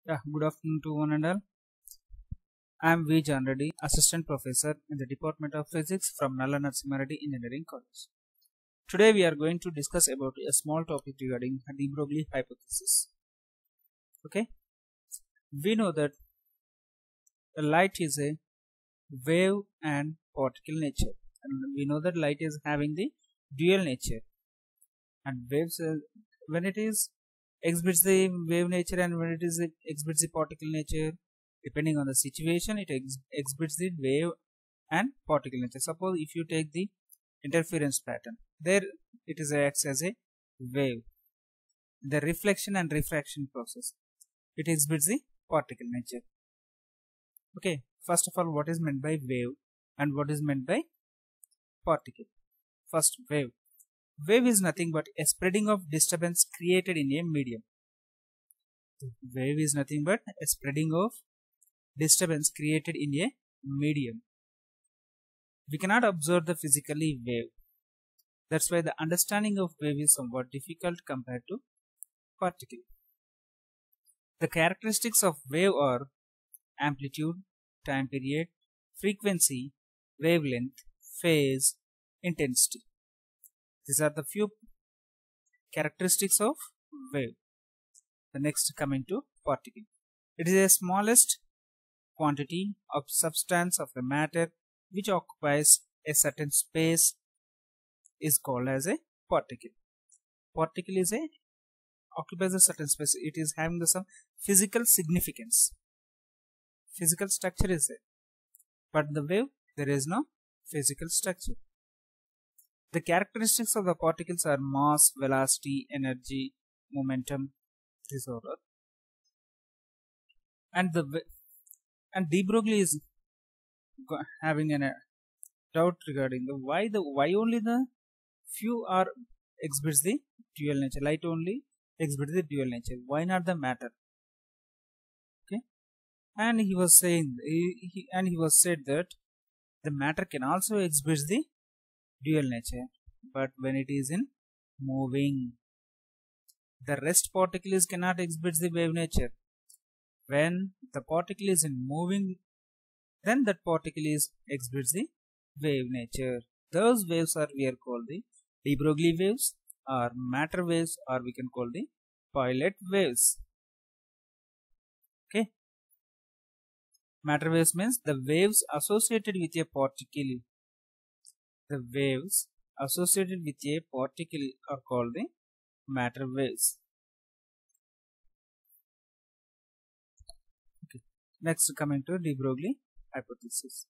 Yeah, good afternoon to one and all. I am V. John Reddy, Assistant Professor in the Department of Physics from Nalla Narasimha Reddy Engineering College. Today we are going to discuss about a small topic regarding de Broglie hypothesis. Okay, we know that light is a wave and particle nature, and we know that light is having the dual nature, and waves when it is exhibits the wave nature and when it is exhibits the particle nature. Depending on the situation, it exhibits the wave and particle nature. Suppose if you take the interference pattern, there it is acts as a wave. The reflection and refraction process, it exhibits the particle nature. Okay, first of all, what is meant by wave and what is meant by particle? First, wave. Wave is nothing but a spreading of disturbance created in a medium. Wave is nothing but a spreading of disturbance created in a medium. We cannot observe the physically wave. That's why the understanding of wave is somewhat difficult compared to particle. The characteristics of wave are amplitude, time period, frequency, wavelength, phase, intensity. These are the few characteristics of wave. The next coming to particle. It is the smallest quantity of substance of a matter which occupies a certain space is called as a particle. Particle is occupies a certain space. It is having some physical significance. Physical structure is there, but the wave there is no physical structure. The characteristics of the particles are mass, velocity, energy, momentum. These are all. And de Broglie is having a doubt regarding why only the few are exhibits the dual nature. Light only exhibits the dual nature. Why not the matter? Okay, and he was saying he was said that the matter can also exhibit the dual nature, but when it is in moving, the rest particles cannot exhibit the wave nature. When the particle is in moving, then that particle is exhibits the wave nature. Those waves are we are called the de Broglie waves, or matter waves, or we can call the pilot waves. Okay, matter waves means the waves associated with a particle. The waves associated with a particle are called the matter waves. Okay. Next, coming to de Broglie hypothesis.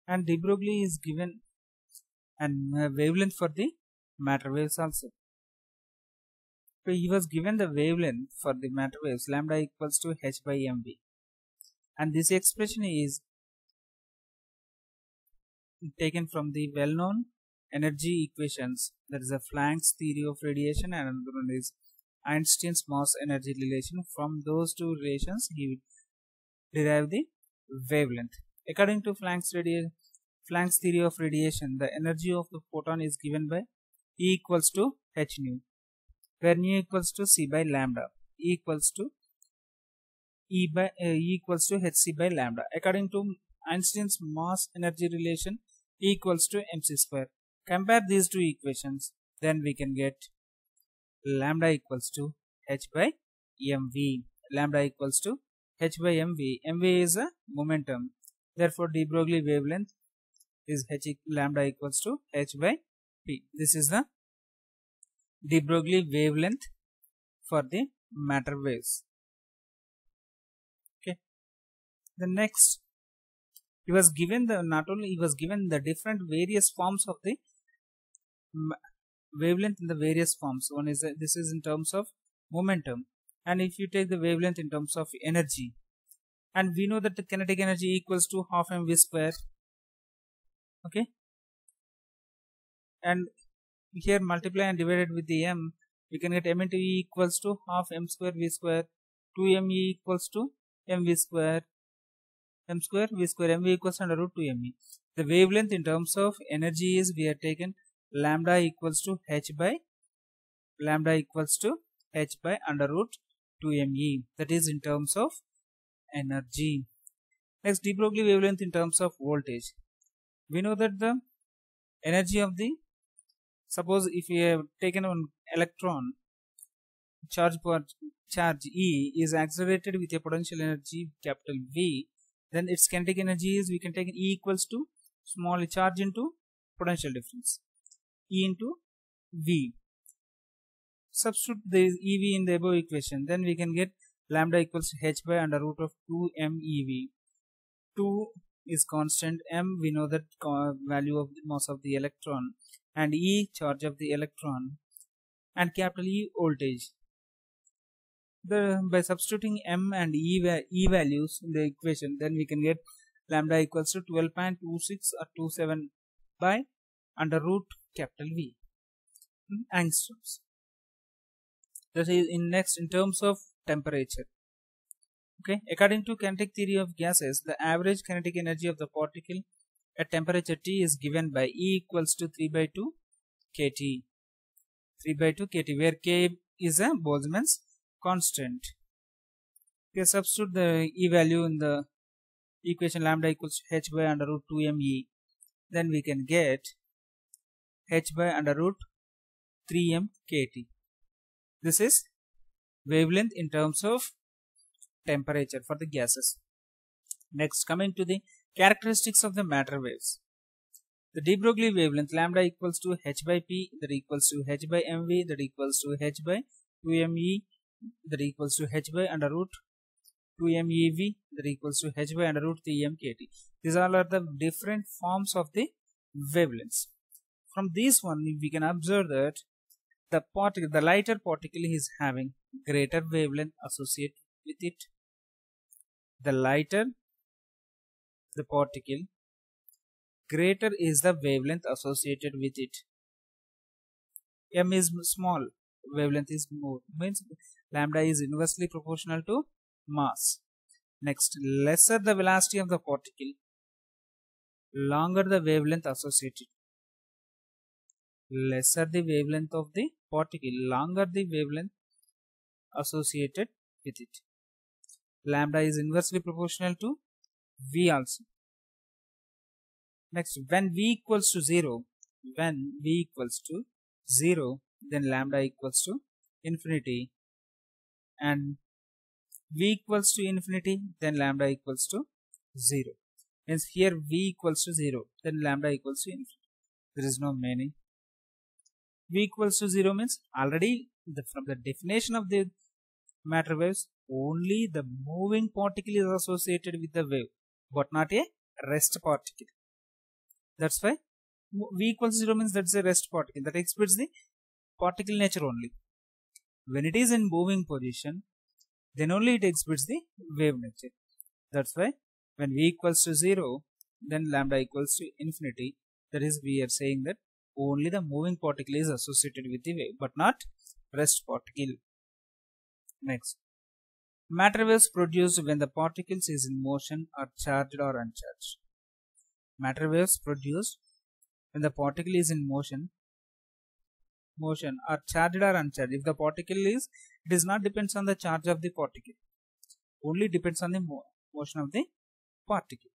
And de Broglie is given and wavelength for the matter waves also. So he was given the wavelength for the matter waves lambda equals to h by mv, and this expression is taken from the well-known energy equations, that is a Planck's theory of radiation, and another one is Einstein's mass energy relation. From those two relations he derived the wavelength. According to Planck's theory of radiation, the energy of the photon is given by E equals to h nu, where nu equals to c by lambda, E equals to hc by lambda. According to Einstein's mass energy relation, E equals to mc square. Compare these two equations, then we can get lambda equals to h by mv. Lambda equals to h by mv. mv is a momentum. Therefore, de Broglie wavelength is lambda equals to h by p. This is the de Broglie wavelength for the matter waves. Okay. The next, he was given the different various forms of the wavelength in the various forms. One is this is in terms of momentum, and if you take the wavelength in terms of energy, and we know that the kinetic energy equals to half mv square. Okay, and here multiply and divided with the m, we can get m into E equals to half m square v square, 2m E equals to mv square, m square v square, mv equals to under root 2 me. The wavelength in terms of energy is we are taken lambda equals to h by under root 2me, that is in terms of energy. Next, de Broglie wavelength in terms of voltage. We know that the energy of the, suppose if we have taken an electron, charge E is accelerated with a potential energy capital V, then its kinetic energy is, we can take E equals to small charge into potential difference, E into V. Substitute the EV in the above equation, then we can get lambda equals to h by under root of 2 MeV. 2 is constant, m we know that value of the mass of the electron, and E charge of the electron, and capital E voltage. By substituting m and E values in the equation, then we can get lambda equals to 12.26 or 27 by under root capital V angstroms. That is in terms of temperature. Okay, according to kinetic theory of gases, the average kinetic energy of the particle at temperature T is given by E equals to 3 by 2 kT. 3 by 2 kT, where K is a Boltzmann's constant. Okay, substitute the E value in the equation, lambda equals to h by under root 2me. Then we can get h by under root 3m kT. This is wavelength in terms of temperature for the gases. Next, coming to the characteristics of the matter waves. The de Broglie wavelength lambda equals to h by p, that equals to h by mv, that equals to h by 2me, that equals to h by under root 2mev, that equals to h by under root 3m kT. These all are the different forms of the wavelengths. From this one, we can observe that the lighter particle is having greater wavelength associated with it. The lighter the particle, greater is the wavelength associated with it. M is small, wavelength is more, means lambda is inversely proportional to mass. Next, lesser the velocity of the particle, longer the wavelength associated. Lesser the wavelength of the particle, longer the wavelength associated with it. Lambda is inversely proportional to V also. Next, when V equals to 0, then lambda equals to infinity, and V equals to infinity, then lambda equals to 0. Means here V equals to 0, then lambda equals to infinity. There is no meaning. V equals to 0 means already from the definition of the matter waves, only the moving particle is associated with the wave, but not a rest particle. That's why V equals to 0 means that's a rest particle, that exhibits the particle nature only. When it is in moving position, then only it exhibits the wave nature. That's why when V equals to 0, then lambda equals to infinity. That is, we are saying that only the moving particle is associated with the wave, but not rest particle. Next, matter waves produced when the particles is in motion are charged or uncharged. Matter waves produced when the particle is in motion are charged or uncharged. If the particle is, it does not depends on the charge of the particle, only depends on the motion of the particle.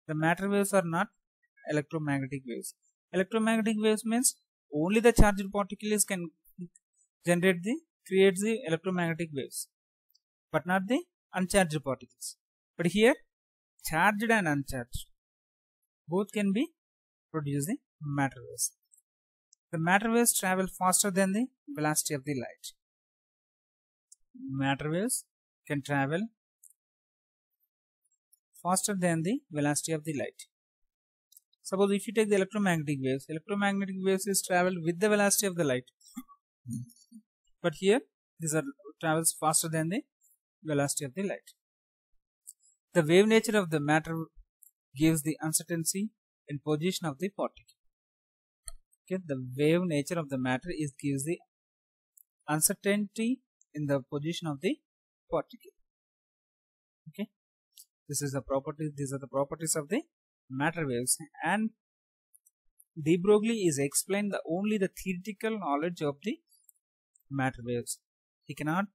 The matter waves are not electromagnetic waves. Electromagnetic waves means only the charged particles can create the electromagnetic waves, but not the uncharged particles. But here, charged and uncharged, both can be produce the matter waves. The matter waves travel faster than the velocity of the light. Matter waves can travel faster than the velocity of the light. Suppose if you take the electromagnetic waves is travel with the velocity of the light. But here, these are travels faster than the velocity of the light. The wave nature of the matter gives the uncertainty in position of the particle. Okay, the wave nature of the matter gives the uncertainty in the position of the particle. Okay, these are the properties of the matter waves, and de Broglie is explained only the theoretical knowledge of the matter waves. He cannot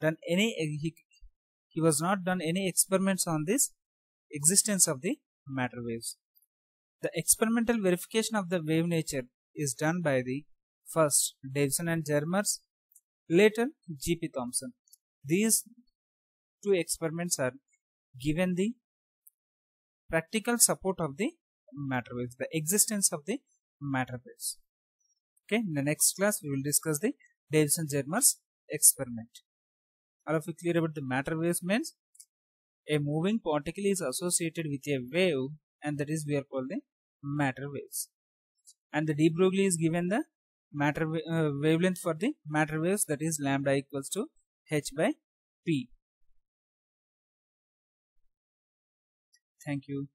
done any he was not done any experiments on this existence of the matter waves. The experimental verification of the wave nature is done by the first Davison and Germers, later G.P. Thomson. These two experiments are given the practical support of the matter waves, the existence of the matter waves. Okay, in the next class we will discuss the Davison-Germers experiment. All of you clear about the matter waves means a moving particle is associated with a wave, and that is we are called the matter waves. And the de Broglie is given the matter wavelength for the matter waves, that is lambda equals to h by p. Thank you.